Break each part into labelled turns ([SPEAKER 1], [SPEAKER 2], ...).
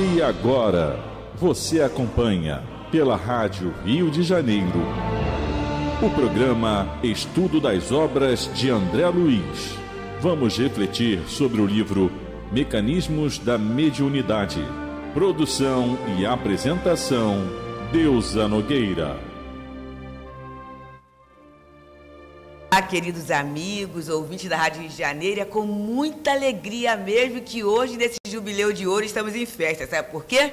[SPEAKER 1] E agora, você acompanha pela Rádio Rio de Janeiro o programa Estudo das Obras de André Luiz. Vamos refletir sobre o livro Mecanismos da Mediunidade. Produção e apresentação, Deusa Nogueira.
[SPEAKER 2] Olá, queridos amigos, ouvintes da Rádio Rio de Janeiro, é com muita alegria mesmo que hoje, nesse jubileu de ouro, estamos em festa. Sabe por quê?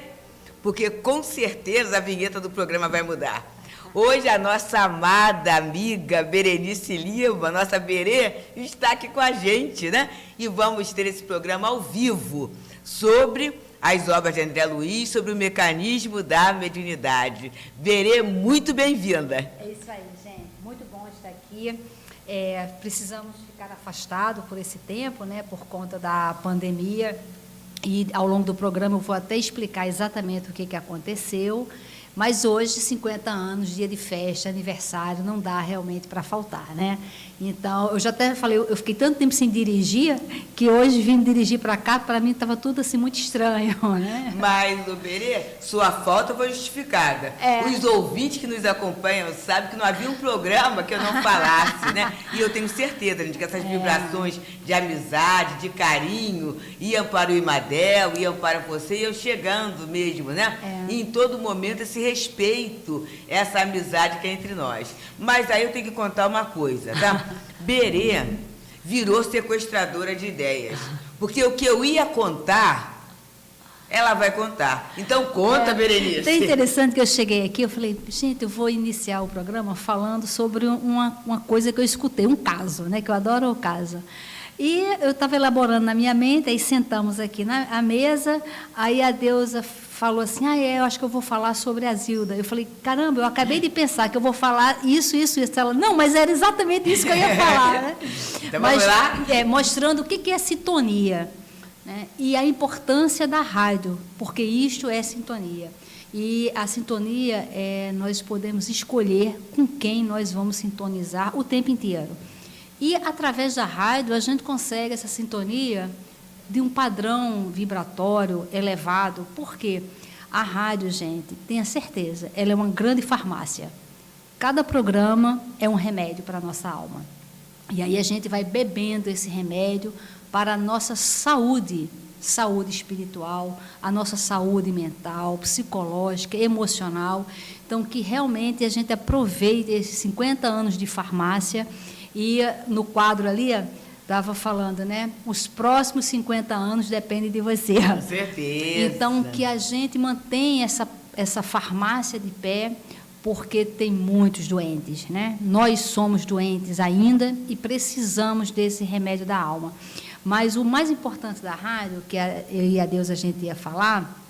[SPEAKER 2] Porque com certeza a vinheta do programa vai mudar. Hoje a nossa amada amiga Berenice Lima, nossa Berê, está aqui com a gente, né? E vamos ter esse programa ao vivo sobre as obras de André Luiz, sobre o mecanismo da mediunidade. Berê, muito bem-vinda.
[SPEAKER 3] É isso aí, gente. Muito bom estar aqui. Precisamos ficar afastados por esse tempo, né, por conta da pandemia, e ao longo do programa eu vou até explicar exatamente o que aconteceu, mas hoje, 50 anos, dia de festa, aniversário, não dá realmente para faltar, né? Então, eu já até falei, eu fiquei tanto tempo sem dirigir, que hoje vindo dirigir para cá, para mim estava tudo assim muito estranho, né?
[SPEAKER 2] Mas, Berê, sua falta foi justificada. Os ouvintes que nos acompanham sabem que não havia um programa que eu não falasse, né? E eu tenho certeza, gente, que essas vibrações de amizade, de carinho, iam para o Imadel, iam para você, e eu chegando mesmo, né? E em todo momento esse respeito, essa amizade que é entre nós. Mas aí eu tenho que contar uma coisa, tá? Berê virou sequestradora de ideias, porque o que eu ia contar, ela vai contar. Então conta, Berenice.
[SPEAKER 3] É interessante que eu cheguei aqui, eu falei, gente, eu vou iniciar o programa falando sobre uma coisa que eu escutei, um caso, né? Que eu adoro o caso. E eu estava elaborando na minha mente, aí sentamos aqui na mesa, aí a deusa falou assim, eu acho que eu vou falar sobre a Zilda. Eu falei, caramba, eu acabei de pensar que eu vou falar isso. Ela, não, mas era exatamente isso que eu ia falar, né?
[SPEAKER 2] Então vamos lá?
[SPEAKER 3] Mostrando o que é sintonia, né? E a importância da rádio, porque isto é sintonia. E a sintonia, nós podemos escolher com quem nós vamos sintonizar o tempo inteiro. E, através da rádio, a gente consegue essa sintonia de um padrão vibratório elevado. Por quê? A rádio, gente, tenha certeza, ela é uma grande farmácia. Cada programa é um remédio para a nossa alma. E aí a gente vai bebendo esse remédio para a nossa saúde espiritual, a nossa saúde mental, psicológica, emocional. Então, que realmente a gente aproveite esses 50 anos de farmácia. E no quadro ali, estava falando, né? Os próximos 50 anos dependem de você.
[SPEAKER 2] Com certeza.
[SPEAKER 3] Então, que a gente mantenha essa farmácia de pé, porque tem muitos doentes, né? Nós somos doentes ainda e precisamos desse remédio da alma. Mas o mais importante da rádio, que eu e a Deus a gente ia falar,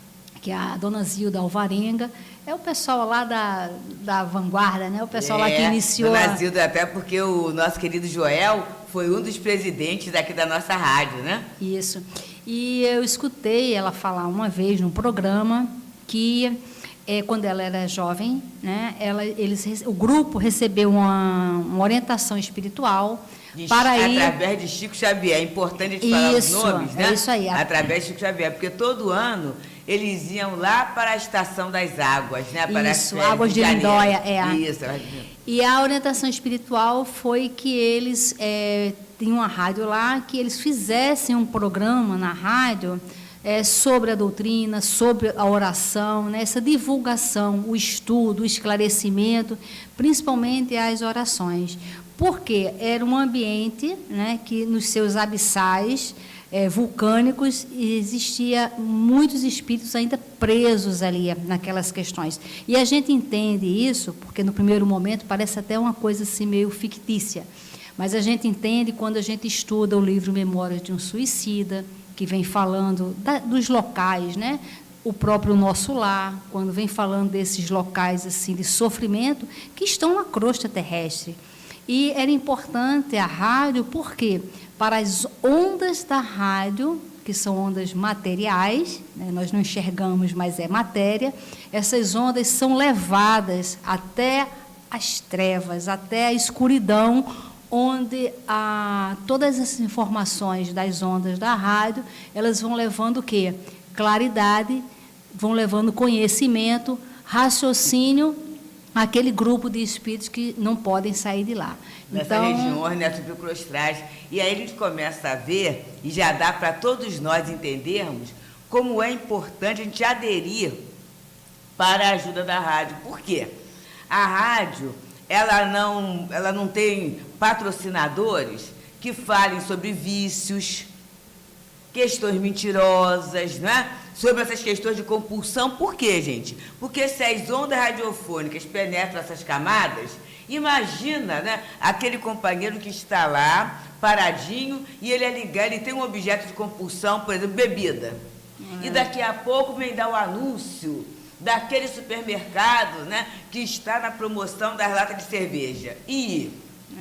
[SPEAKER 3] que a dona Zilda Alvarenga, é o pessoal lá da vanguarda, né? O pessoal lá que iniciou...
[SPEAKER 2] Dona Zilda, até porque o nosso querido Joel foi um dos presidentes aqui da nossa rádio, né?
[SPEAKER 3] Isso. E eu escutei ela falar uma vez num programa que, quando ela era jovem, né, o grupo recebeu uma orientação espiritual
[SPEAKER 2] através de Chico Xavier. É importante a gente falar os nomes, né?
[SPEAKER 3] É isso aí.
[SPEAKER 2] Através de Chico Xavier, porque todo ano eles iam lá para a Estação das Águas, né? Para
[SPEAKER 3] isso, Águas de Lindóia.
[SPEAKER 2] Isso.
[SPEAKER 3] E a orientação espiritual foi que eles tinham uma rádio lá, que eles fizessem um programa na rádio sobre a doutrina, sobre a oração, né? Essa divulgação, o estudo, o esclarecimento, principalmente as orações. Porque era um ambiente, né, que nos seus abissais vulcânicos existia muitos espíritos ainda presos ali naquelas questões. E a gente entende isso, porque no primeiro momento parece até uma coisa assim meio fictícia, mas a gente entende quando a gente estuda o livro Memórias de um Suicida, que vem falando dos locais, né? O próprio Nosso Lar, quando vem falando desses locais assim de sofrimento que estão na crosta terrestre. E era importante a rádio, porque para as ondas da rádio, que são ondas materiais, né, nós não enxergamos, mas é matéria, essas ondas são levadas até as trevas, até a escuridão, onde todas as informações das ondas da rádio, elas vão levando o quê? Claridade, vão levando conhecimento, raciocínio, àquele grupo de espíritos que não podem sair de lá.
[SPEAKER 2] Nessas regiões, né, subcrostrais. E aí a gente começa a ver, e já dá para todos nós entendermos, como é importante a gente aderir para a ajuda da rádio. Por quê? A rádio, ela não tem patrocinadores que falem sobre vícios, questões mentirosas, né? Sobre essas questões de compulsão. Por quê, gente? Porque se as ondas radiofônicas penetram essas camadas, imagina, né, aquele companheiro que está lá, paradinho, e ele é ligado, ele tem um objeto de compulsão, por exemplo, bebida. E daqui a pouco vem dar o anúncio daquele supermercado, né, que está na promoção das latas de cerveja. E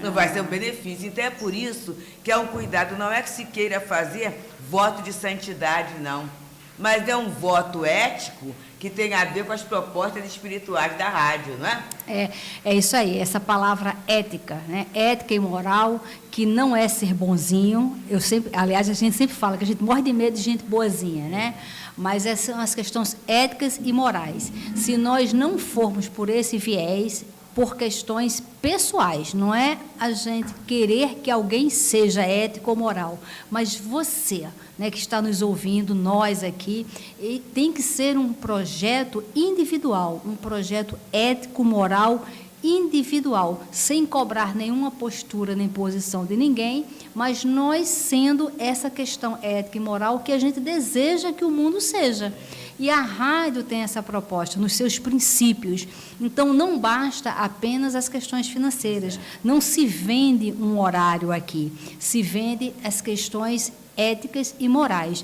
[SPEAKER 2] não vai ser um benefício. Então é por isso que é um cuidado. Não é que se queira fazer voto de santidade, não. Mas é um voto ético que tem a ver com as propostas espirituais da rádio, não é?
[SPEAKER 3] É isso aí, essa palavra ética, né? Ética e moral, que não é ser bonzinho. Aliás, a gente sempre fala que a gente morre de medo de gente boazinha, né? Mas essas são as questões éticas e morais. Se nós não formos por esse viés, por questões pessoais, não é a gente querer que alguém seja ético ou moral, mas você, né, que está nos ouvindo, nós aqui, e tem que ser um projeto individual, um projeto ético, moral, individual, sem cobrar nenhuma postura nem posição de ninguém, mas nós sendo essa questão ética e moral que a gente deseja que o mundo seja. E a rádio tem essa proposta nos seus princípios. Então, não basta apenas as questões financeiras. Não se vende um horário aqui, se vende as questões éticas e morais.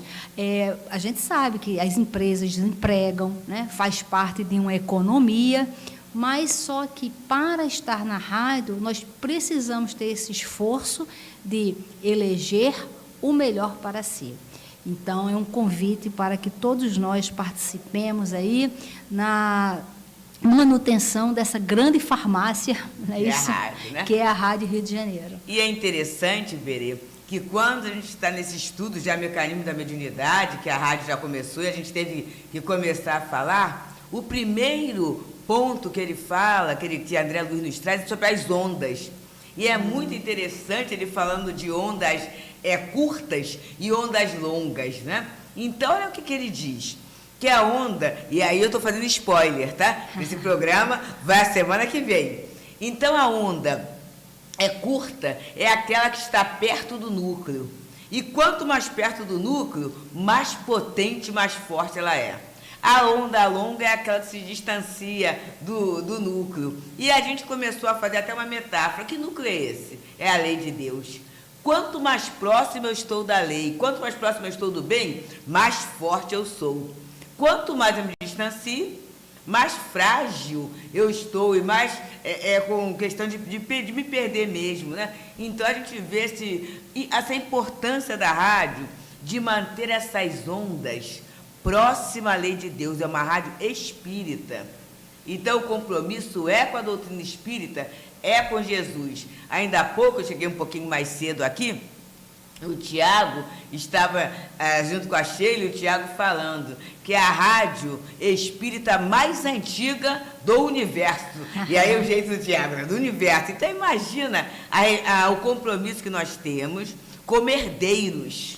[SPEAKER 3] A gente sabe que as empresas empregam, né, faz parte de uma economia, mas só que para estar na rádio, nós precisamos ter esse esforço de eleger o melhor para si. Então, é um convite para que todos nós participemos aí na manutenção dessa grande farmácia, não é isso?
[SPEAKER 2] Rádio, né?
[SPEAKER 3] Que é a Rádio Rio de Janeiro.
[SPEAKER 2] E é interessante, Berê, que quando a gente está nesse estudo já mecanismo da mediunidade, que a rádio já começou e a gente teve que começar a falar, o primeiro ponto que ele fala, que André Luiz nos traz, é sobre as ondas. E é muito interessante ele falando de ondas curtas e ondas longas, né? Então, olha o que ele diz, que a onda, e aí eu estou fazendo spoiler, tá? Esse programa vai a semana que vem. Então, a onda curta é aquela que está perto do núcleo. E quanto mais perto do núcleo, mais potente, mais forte ela é. A onda longa é aquela que se distancia do núcleo. E a gente começou a fazer até uma metáfora. Que núcleo é esse? É a lei de Deus. Quanto mais próximo eu estou da lei, quanto mais próximo eu estou do bem, mais forte eu sou. Quanto mais eu me distancio, mais frágil eu estou e mais com questão de me perder mesmo, né? Então a gente vê essa importância da rádio de manter essas ondas próxima à lei de Deus. É uma rádio espírita. Então o compromisso é com a doutrina espírita, é com Jesus. Ainda há pouco, eu cheguei um pouquinho mais cedo aqui, o Tiago estava junto com a Sheila e o Tiago falando que é a rádio espírita mais antiga do universo. E aí o jeito do Tiago, né? Do universo. Então imagina o compromisso que nós temos como herdeiros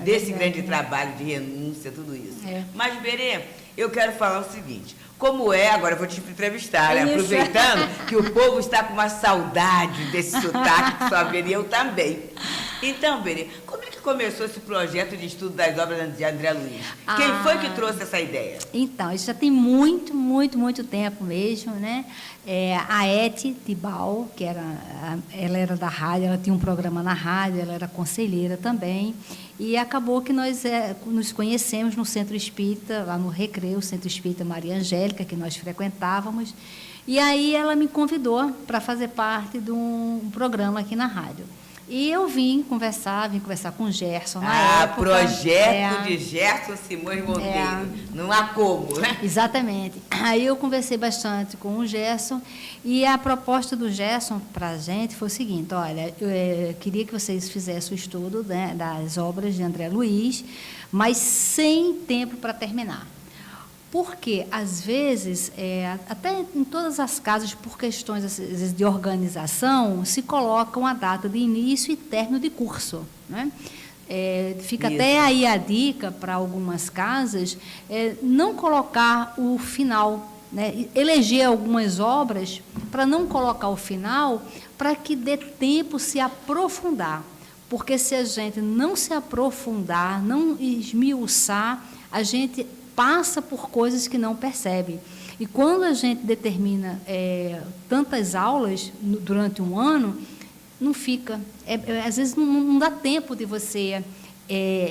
[SPEAKER 2] desse grande trabalho de renúncia, tudo isso. Mas, Berê, eu quero falar o seguinte, agora eu vou te entrevistar, né? Aproveitando que o povo está com uma saudade desse sotaque que só Berê, eu também. Então, Berê, como é que começou esse projeto de estudo das obras de André Luiz? Quem foi que trouxe essa ideia?
[SPEAKER 3] Então, isso já tem muito tempo mesmo, né? A Eti Tibal, ela era da rádio, ela tinha um programa na rádio, ela era conselheira também, e acabou que nós nos conhecemos no Centro Espírita, lá no Recreio, o Centro Espírita Maria Angélica, que nós frequentávamos, e aí ela me convidou para fazer parte de um programa aqui na rádio. E eu vim conversar com o Gerson na época.
[SPEAKER 2] Projeto de Gerson Simões Monteiro. Não há como, né?
[SPEAKER 3] Exatamente. Aí eu conversei bastante com o Gerson e a proposta do Gerson para a gente foi o seguinte, olha, eu queria que vocês fizessem o estudo, né, das obras de André Luiz, mas sem tempo para terminar. Porque, às vezes, até em todas as casas, por questões às vezes, de organização, se coloca uma data de início e término de curso, né? Fica até aí a dica para algumas casas, não colocar o final, né? Eleger algumas obras para não colocar o final, para que dê tempo se aprofundar. Porque se a gente não se aprofundar, não esmiuçar, a gente passa por coisas que não percebe. E quando a gente determina tantas aulas durante um ano, não fica. Às vezes não dá tempo de você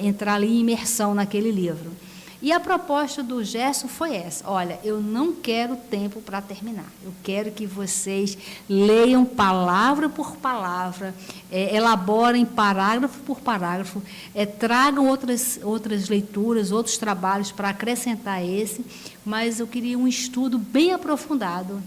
[SPEAKER 3] entrar ali em imersão naquele livro. E a proposta do Gerson foi essa: olha, eu não quero tempo para terminar, eu quero que vocês leiam palavra por palavra, elaborem parágrafo por parágrafo, tragam outras leituras, outros trabalhos para acrescentar esse, mas eu queria um estudo bem aprofundado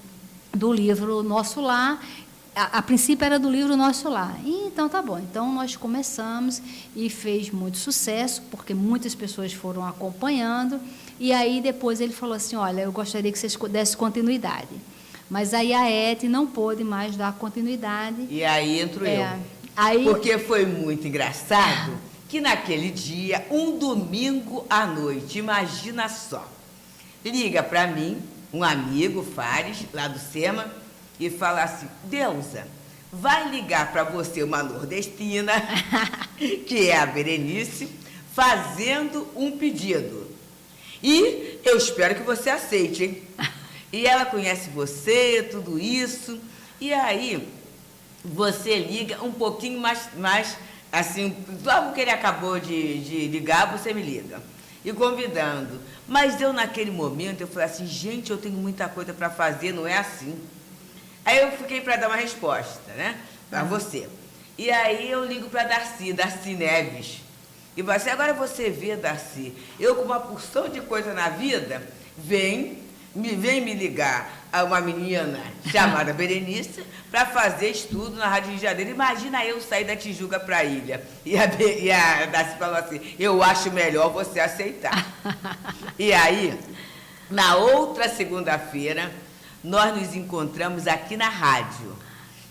[SPEAKER 3] do livro Nosso Lar. A princípio era do livro Nosso Lar. Então, tá bom. Então, nós começamos e fez muito sucesso, porque muitas pessoas foram acompanhando. E aí, depois, ele falou assim, olha, eu gostaria que vocês dessem continuidade. Mas aí a Eti não pôde mais dar continuidade.
[SPEAKER 2] E aí entro eu. Porque foi muito engraçado que naquele dia, um domingo à noite, imagina só, liga para mim um amigo, Fares, lá do SEMA, e fala assim, Deusa, vai ligar para você uma nordestina, que é a Berenice, fazendo um pedido. E eu espero que você aceite, hein? E ela conhece você, tudo isso. E aí, você liga um pouquinho mais assim, logo que ele acabou de ligar, você me liga. E convidando. Mas eu, naquele momento, eu falei assim, gente, eu tenho muita coisa para fazer, não é assim. Aí eu fiquei para dar uma resposta, né? Para você. E aí eu ligo para Darcy Neves. E vai ser, agora você vê, Darcy, eu com uma porção de coisa na vida, vem me ligar a uma menina chamada Berenice para fazer estudo na Rádio Rio de Janeiro. Imagina eu sair da Tijuca para a ilha. E a Darcy falou assim, eu acho melhor você aceitar. E aí, na outra segunda-feira, nós nos encontramos aqui na rádio.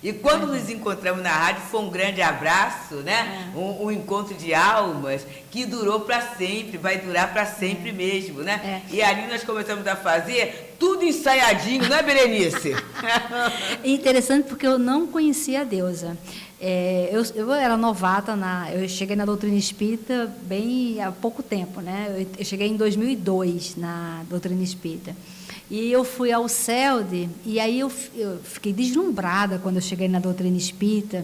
[SPEAKER 2] E quando nos encontramos na rádio, foi um grande abraço, né? Um encontro de almas que durou para sempre, vai durar para sempre mesmo, né? E ali nós começamos a fazer tudo ensaiadinho, não é, Berenice?
[SPEAKER 3] É interessante porque eu não conhecia a Deusa. Eu era novata, eu cheguei na doutrina espírita bem há pouco tempo, né? Eu cheguei em 2002 na doutrina espírita. E eu fui ao CELD, e aí eu fiquei deslumbrada quando eu cheguei na doutrina espírita,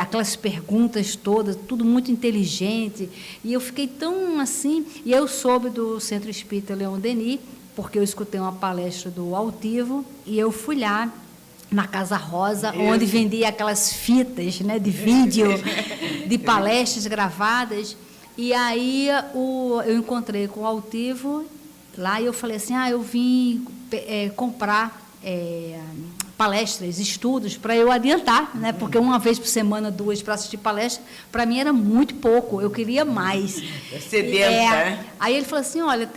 [SPEAKER 3] aquelas perguntas todas, tudo muito inteligente, e eu fiquei tão assim, e eu soube do Centro Espírita Leon Denis, porque eu escutei uma palestra do Altivo, e eu fui lá, na Casa Rosa, onde vendia aquelas fitas, né, de vídeo, de palestras gravadas, e aí eu encontrei com o Altivo lá, e eu falei assim, eu vim comprar palestras, estudos, para eu adiantar, né? Porque uma vez por semana, 2 para assistir palestra, para mim era muito pouco, eu queria mais.
[SPEAKER 2] Sedenta.
[SPEAKER 3] Aí ele falou assim, olha,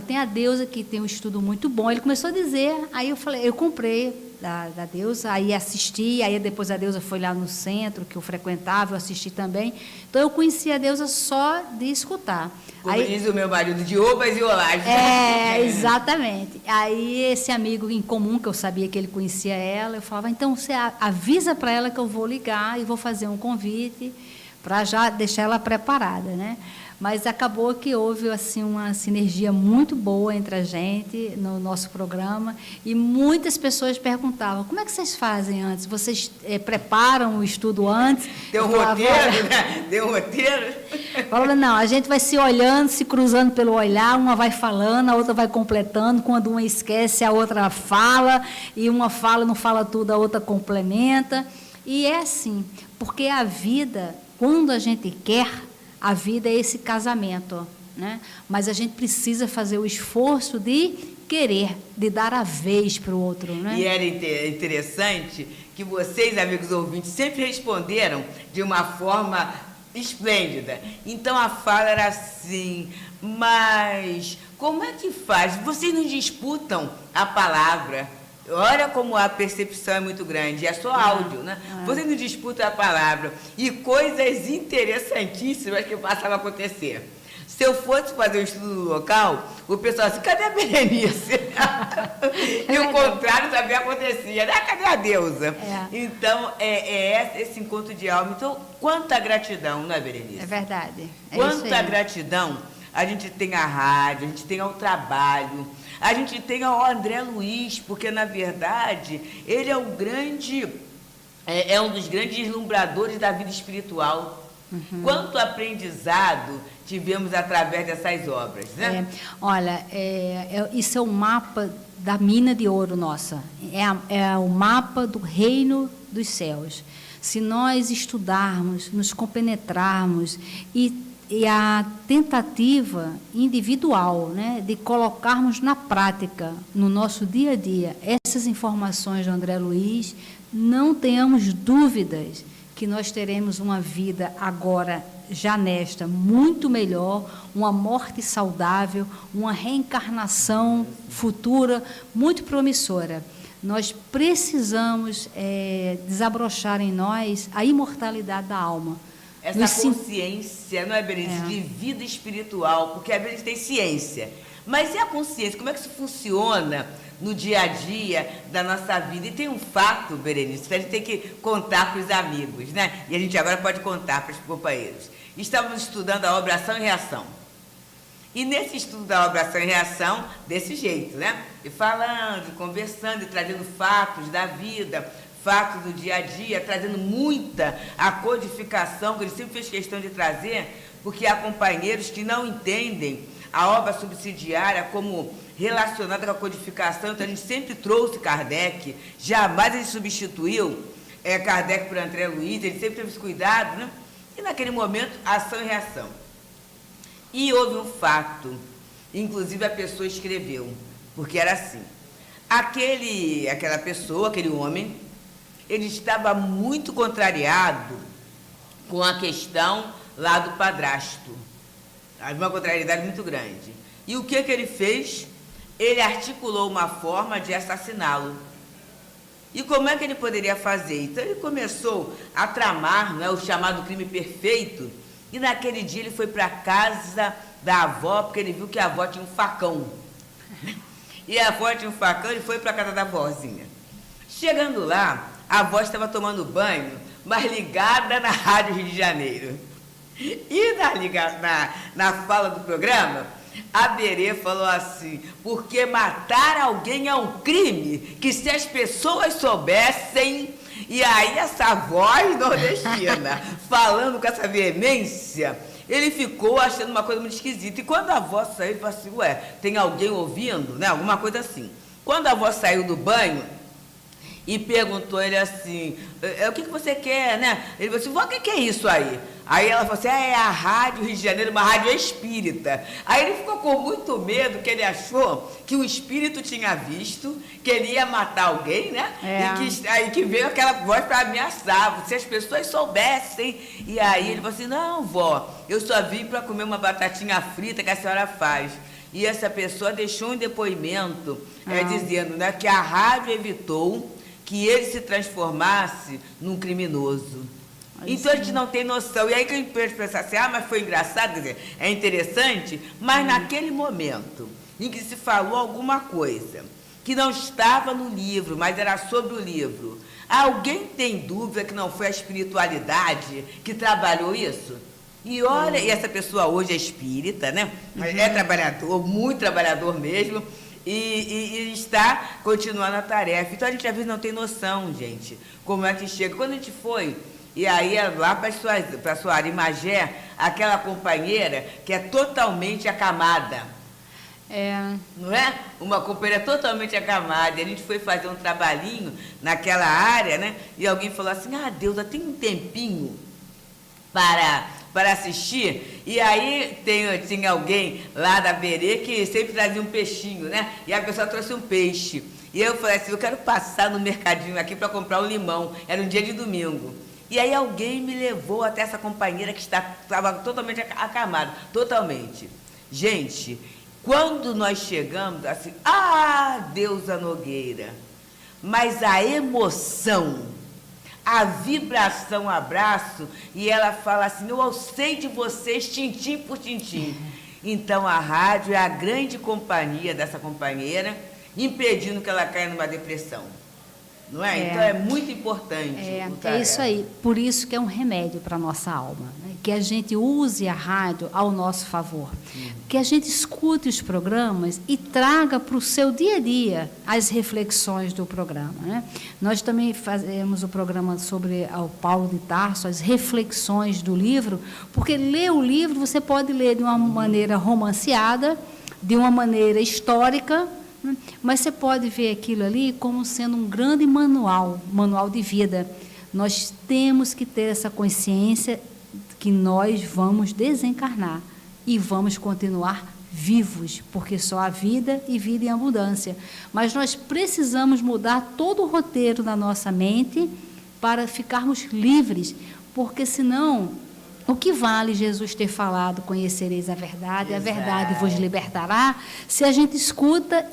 [SPEAKER 3] tem a Deusa que tem um estudo muito bom. Ele começou a dizer, aí eu comprei da Deusa, aí assisti, aí depois a Deusa foi lá no centro, que eu frequentava, eu assisti também. Então, eu conheci a Deusa só de escutar.
[SPEAKER 2] Como diz o meu marido, de obas e olagens.
[SPEAKER 3] Exatamente. Aí, esse amigo em comum, que eu sabia que ele conhecia ela, eu falava, então, você avisa para ela que eu vou ligar e vou fazer um convite para já deixar ela preparada, né? Mas acabou que houve assim uma sinergia muito boa entre a gente no nosso programa, e muitas pessoas perguntavam, como é que vocês fazem antes? Vocês preparam o estudo antes?
[SPEAKER 2] Tem um roteiro, né? Tem um roteiro?
[SPEAKER 3] Falava, não, a gente vai se olhando, se cruzando pelo olhar, uma vai falando, a outra vai completando, quando uma esquece, a outra fala, e uma fala, não fala tudo, a outra complementa. E é assim, porque a vida, quando a gente quer, a vida é esse casamento, né? Mas a gente precisa fazer o esforço de querer, de dar a vez para o outro, né?
[SPEAKER 2] E era interessante que vocês, amigos ouvintes, sempre responderam de uma forma esplêndida. Então, a fala era assim, Mas como é que faz? Vocês não disputam a palavra. Olha como a percepção é muito grande, é só áudio, né? Vocês não disputam a palavra. E coisas interessantíssimas que passavam a acontecer. Se eu fosse fazer um estudo no local, o pessoal assim, cadê a Berenice? E o contrário também acontecia, né? Cadê a deusa? Então, esse encontro de alma. Então, quanta gratidão, não é, Berenice?
[SPEAKER 3] É verdade.
[SPEAKER 2] Quanta gratidão a gente tem à rádio, a gente tem ao trabalho, a gente tem ao André Luiz, porque, na verdade, ele é um dos grandes deslumbradores da vida espiritual. Quanto aprendizado tivemos através dessas obras, né?
[SPEAKER 3] Olha, isso é o mapa da mina de ouro nossa. É o mapa do reino dos céus. Se nós estudarmos, nos compenetrarmos e a tentativa individual, né, de colocarmos na prática, no nosso dia a dia, essas informações do André Luiz, não tenhamos dúvidas que nós teremos uma vida agora, já nesta, muito melhor, uma morte saudável, uma reencarnação futura muito promissora. Nós precisamos desabrochar em nós a imortalidade da alma.
[SPEAKER 2] Essa consciência, não é, Berenice, de vida espiritual, porque a Berenice tem ciência. Mas e a consciência? Como é que isso funciona no dia a dia da nossa vida? E tem um fato, Berenice, que a gente tem que contar para os amigos, né? E a gente agora pode contar para os companheiros. Estamos estudando a obra Ação e Reação. E nesse estudo da obra Ação e Reação, desse jeito, né? E falando, conversando, e trazendo fatos da vida, fatos do dia a dia, trazendo muita a codificação, que ele sempre fez questão de trazer, porque há companheiros que não entendem a obra subsidiária como relacionada com a codificação. Então a gente sempre trouxe Kardec, jamais ele substituiu Kardec por André Luiz, ele sempre teve esse cuidado, né? E naquele momento, ação e reação. E houve um fato, inclusive a pessoa escreveu, porque era assim, aquela pessoa, aquele homem, ele estava muito contrariado com a questão lá do padrasto. Havia uma contrariedade muito grande. E o que ele fez? Ele articulou uma forma de assassiná-lo. E como é que ele poderia fazer? Então ele começou a tramar, né, o chamado crime perfeito, e naquele dia ele foi para a casa da avó, porque ele viu que a avó tinha um facão. E a avó tinha um facão, ele foi para a casa da avózinha. Chegando lá, a avó estava tomando banho, mas ligada na Rádio Rio de Janeiro. E na fala do programa, a Berê falou assim, porque matar alguém é um crime, que se as pessoas soubessem. E aí essa voz nordestina, falando com essa veemência, ele ficou achando uma coisa muito esquisita. E quando a avó saiu, ele falou assim, ué, tem alguém ouvindo? Né? Alguma coisa assim. Quando a avó saiu do banho e perguntou ele assim, o que você quer, né? Ele falou assim, vó, o que é isso aí? Aí ela falou assim, é a Rádio Rio de Janeiro, uma rádio espírita. Aí ele ficou com muito medo, que ele achou que o espírito tinha visto, que ele ia matar alguém, né? E que veio aquela voz para ameaçar, se as pessoas soubessem. E aí ele falou assim, não, vó, eu só vim para comer uma batatinha frita que a senhora faz. E essa pessoa deixou um depoimento dizendo, né, que a rádio evitou que ele se transformasse num criminoso. Então a gente não tem noção. E aí que a gente pode pensar assim, mas foi engraçado, quer dizer, é interessante, mas naquele momento em que se falou alguma coisa que não estava no livro, mas era sobre o livro, alguém tem dúvida que não foi a espiritualidade que trabalhou isso? E olha, e essa pessoa hoje é espírita, né? É trabalhador, muito trabalhador mesmo, e está continuando a tarefa. Então a gente às vezes não tem noção, gente, como é que chega. Quando a gente foi, e aí lá para a Soares Magé, aquela companheira que é totalmente acamada. Não é? Uma companheira totalmente acamada. E a gente foi fazer um trabalhinho naquela área, né? E alguém falou assim, Deusa, tem um tempinho para assistir? E aí tinha alguém lá da Berê que sempre trazia um peixinho, né? E a pessoa trouxe um peixe. E eu falei assim, eu quero passar no mercadinho aqui para comprar um limão. Era um dia de domingo. E aí alguém me levou até essa companheira que estava totalmente acamada, totalmente. Gente, quando nós chegamos, assim, Deusa Nogueira, mas a emoção, a vibração, o abraço, e ela fala assim, eu sei de vocês, tintim por tintim. Então, a rádio é a grande companhia dessa companheira, impedindo que ela caia numa depressão. Não é? Então, é muito importante.
[SPEAKER 3] É isso aí. Por isso que é um remédio para a nossa alma. Né? Que a gente use a rádio ao nosso favor. Que a gente escute os programas e traga para o seu dia a dia as reflexões do programa. Né? Nós também fazemos o programa sobre o Paulo de Tarso, as reflexões do livro, porque ler o livro você pode ler de uma maneira romanceada, de uma maneira histórica, mas você pode ver aquilo ali como sendo um grande manual de vida. Nós temos que ter essa consciência que nós vamos desencarnar e vamos continuar vivos, porque só há vida e vida em abundância. Mas nós precisamos mudar todo o roteiro da nossa mente para ficarmos livres, porque senão, o que vale Jesus ter falado, conhecereis a verdade vos libertará, se a gente escuta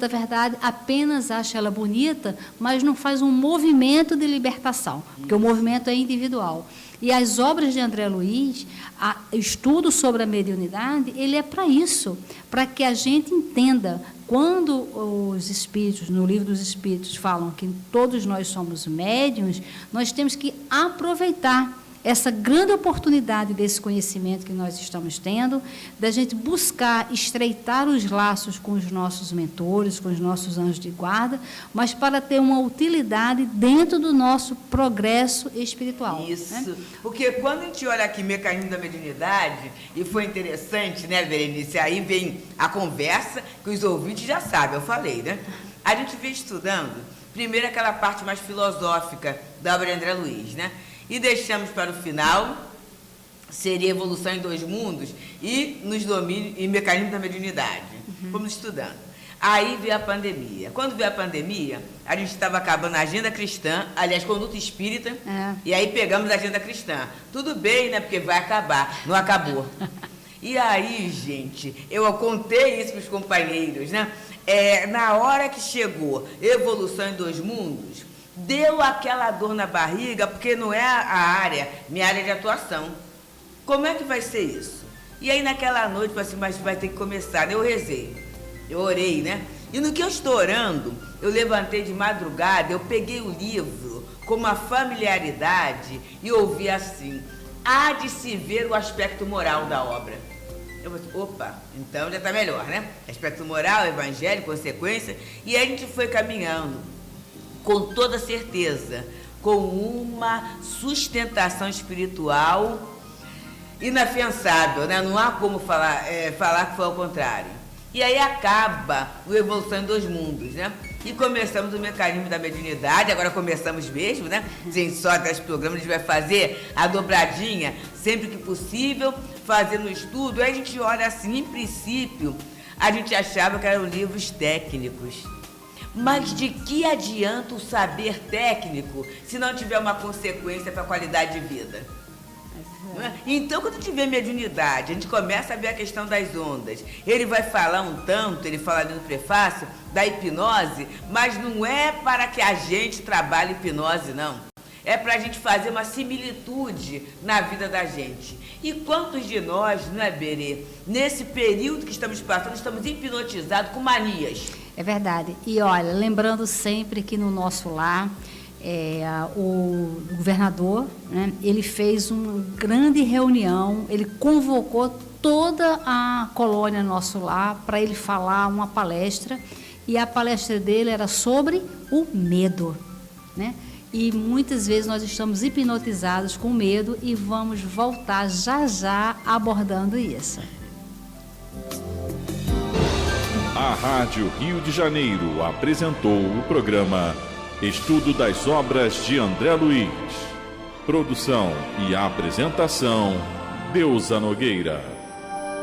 [SPEAKER 3] a verdade, apenas acha ela bonita, mas não faz um movimento de libertação, porque o movimento é individual. E as obras de André Luiz, o estudo sobre a mediunidade, ele é para isso, para que a gente entenda. Quando os espíritos, no livro dos espíritos, falam que todos nós somos médiuns, nós temos que aproveitar essa grande oportunidade desse conhecimento que nós estamos tendo, da gente buscar estreitar os laços com os nossos mentores, com os nossos anjos de guarda, mas para ter uma utilidade dentro do nosso progresso espiritual.
[SPEAKER 2] Isso,
[SPEAKER 3] né?
[SPEAKER 2] Porque quando a gente olha aqui Mecanismo da Mediunidade, e foi interessante, né, Berenice, aí vem a conversa, que os ouvintes já sabem, eu falei, né? A gente vem estudando, primeiro aquela parte mais filosófica da obra de André Luiz, né? E deixamos para o final, seria Evolução em Dois Mundos e nos domínios e Mecanismo da Mediunidade. Fomos estudando. Aí veio a pandemia. Quando veio a pandemia, a gente estava acabando a agenda cristã, aliás, conduta espírita, e aí pegamos a agenda cristã. Tudo bem, né? Porque vai acabar. Não acabou. E aí, gente, eu contei isso para os companheiros, né? Na hora que chegou Evolução em Dois Mundos, deu aquela dor na barriga, porque não é minha área de atuação. Como é que vai ser isso? E aí, naquela noite, eu falei assim, mas vai ter que começar. Eu rezei, eu orei, né? E no que eu estou orando, eu levantei de madrugada, eu peguei o livro com uma familiaridade e ouvi assim, há de se ver o aspecto moral da obra. Eu falei, opa, então já está melhor, né? Aspecto moral, evangelho, consequência. E aí a gente foi caminhando, com toda certeza, com uma sustentação espiritual inafiançável, né? Não há como falar que foi ao contrário. E aí acaba o Evolução em Dois Mundos, né? E começamos o Mecanismo da Mediunidade, agora começamos mesmo, né? Gente, só até esse programa a gente vai fazer a dobradinha, sempre que possível, fazendo estudo. Aí a gente olha assim, em princípio, a gente achava que eram livros técnicos. Mas de que adianta o saber técnico se não tiver uma consequência para a qualidade de vida? Não é? Então, quando tiver mediunidade, a gente começa a ver a questão das ondas. Ele vai falar um tanto, ele fala ali no prefácio, da hipnose, mas não é para que a gente trabalhe hipnose, não. É para a gente fazer uma similitude na vida da gente. E quantos de nós, não é, Berê, nesse período que estamos passando, estamos hipnotizados com manias?
[SPEAKER 3] É verdade. E olha, lembrando sempre que no nosso lar, o governador, né, ele fez uma grande reunião, ele convocou toda a colônia no nosso lar para ele falar uma palestra, e a palestra dele era sobre o medo, né? E muitas vezes nós estamos hipnotizados com medo e vamos voltar já abordando isso.
[SPEAKER 1] A Rádio Rio de Janeiro apresentou o programa Estudo das Obras de André Luiz. Produção e apresentação, Deusa Nogueira.